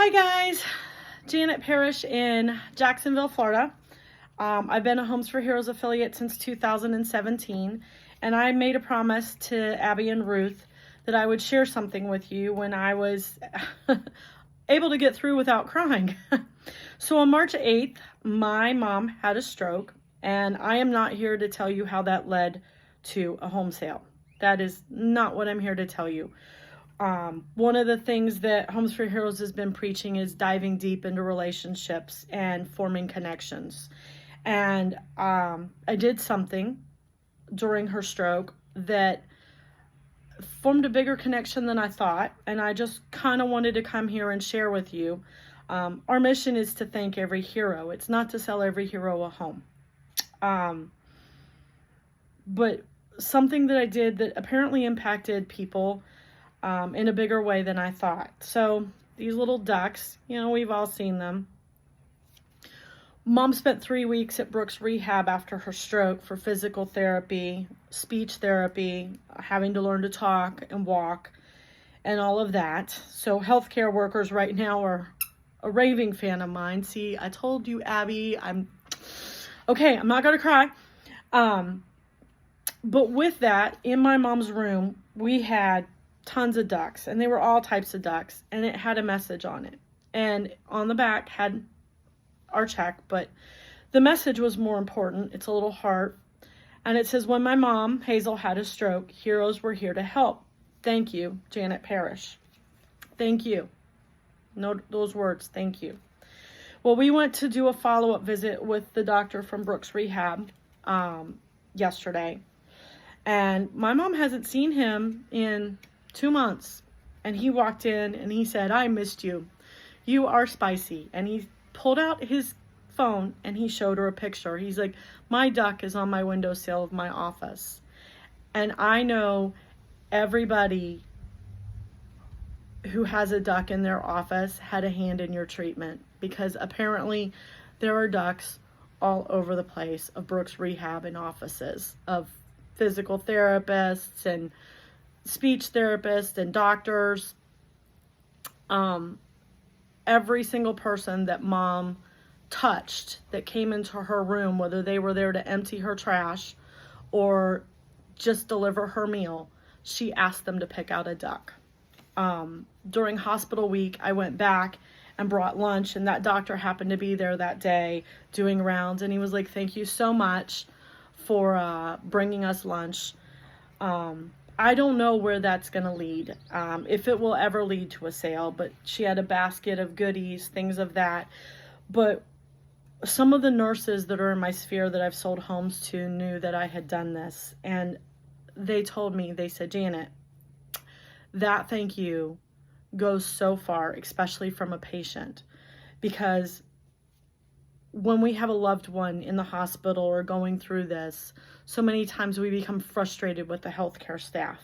Hi guys, Janet Parrish in Jacksonville, Florida. I've been a Homes for Heroes affiliate since 2017, and I made a promise to Abby and Ruth that I would share something with you when I was able to get through without crying. So on March 8th, my mom had a stroke, and I am not here to tell you how that led to a home sale. That is not what I'm here to tell you. One of the things that Homes for Heroes has been preaching is diving deep into relationships and forming connections. And I did something during her stroke that formed a bigger connection than I thought, and I just kind of wanted to come here and share with you. Our mission is to thank every hero. It's not to sell every hero a home. But something that I did that apparently impacted people in a bigger way than I thought. So these little ducks, we've all seen them. Mom spent 3 weeks at Brooks Rehab after her stroke for physical therapy, speech therapy, having to learn to talk and walk, and all of that. So healthcare workers right now are a raving fan of mine. See, I told you, Abby, I'm not going to cry. But with that, in my mom's room, we had tons of ducks, and they were all types of ducks, and it had a message on it. And on the back had our check, but the message was more important. It's a little heart, and it says, "When my mom, Hazel, had a stroke, heroes were here to help. Thank you, Janet Parrish." Thank you. Note those words, thank you. Well, we went to do a follow-up visit with the doctor from Brooks Rehab yesterday, and my mom hasn't seen him in 2 months, and he walked in and he said, "I missed you. You are spicy." And he pulled out his phone and he showed her a picture. He's like, "My duck is on my windowsill of my office." And I know everybody who has a duck in their office had a hand in your treatment, because apparently there are ducks all over the place of Brooks Rehab and offices of physical therapists and speech therapists and doctors. Every single person that mom touched that came into her room, whether they were there to empty her trash or just deliver her meal, she asked them to pick out a duck. During hospital week, I went back and brought lunch, and that doctor happened to be there that day doing rounds, and he was like, "Thank you so much for bringing us lunch." I don't know where that's going to lead, if it will ever lead to a sale, but she had a basket of goodies, things of that. But some of the nurses that are in my sphere that I've sold homes to knew that I had done this, and they told me, they said, "Janet, that thank you goes so far, especially from a patient, because when we have a loved one in the hospital or going through this, so many times we become frustrated with the healthcare staff,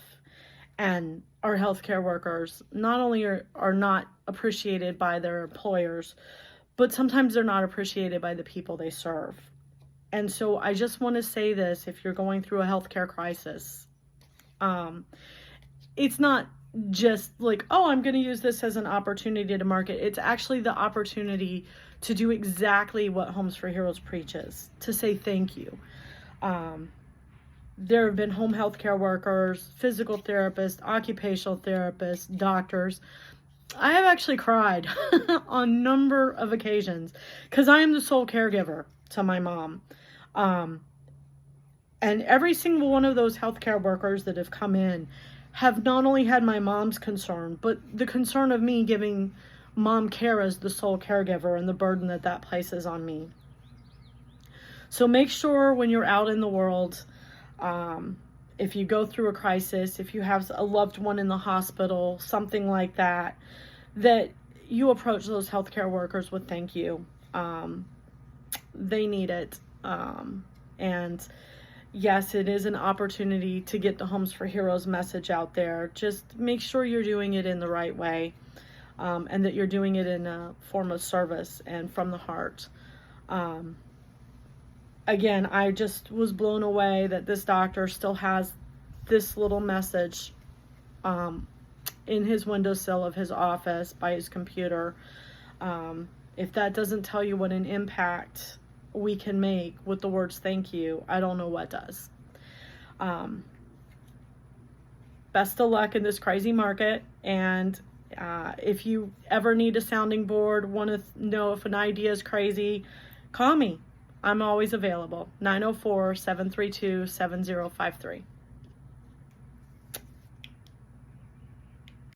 and our healthcare workers not only are not appreciated by their employers, but sometimes they're not appreciated by the people they serve." And so I just want to say this: if you're going through a healthcare crisis, it's not just like, "Oh, I'm going to use this as an opportunity to market." It's actually the opportunity to do exactly what Homes for Heroes preaches, to say thank you. There have been home health care workers, physical therapists, occupational therapists, doctors. I have actually cried on a number of occasions because I am the sole caregiver to my mom. And every single one of those healthcare workers that have come in have not only had my mom's concern, but the concern of me giving mom care as the sole caregiver and the burden that that places on me. So make sure when you're out in the world, if you go through a crisis, if you have a loved one in the hospital, something like that, that you approach those healthcare workers with thank you. They need it. And yes, it is an opportunity to get the Homes for Heroes message out there. Just make sure you're doing it in the right way, and that you're doing it in a form of service and from the heart. Again, I just was blown away that this doctor still has this little message in his windowsill of his office by his computer. If that doesn't tell you what an impact we can make with the words thank you, I don't know what does. Best of luck in this crazy market. And if you ever need a sounding board, want to know if an idea is crazy, call me. I'm always available. 904-732-7053.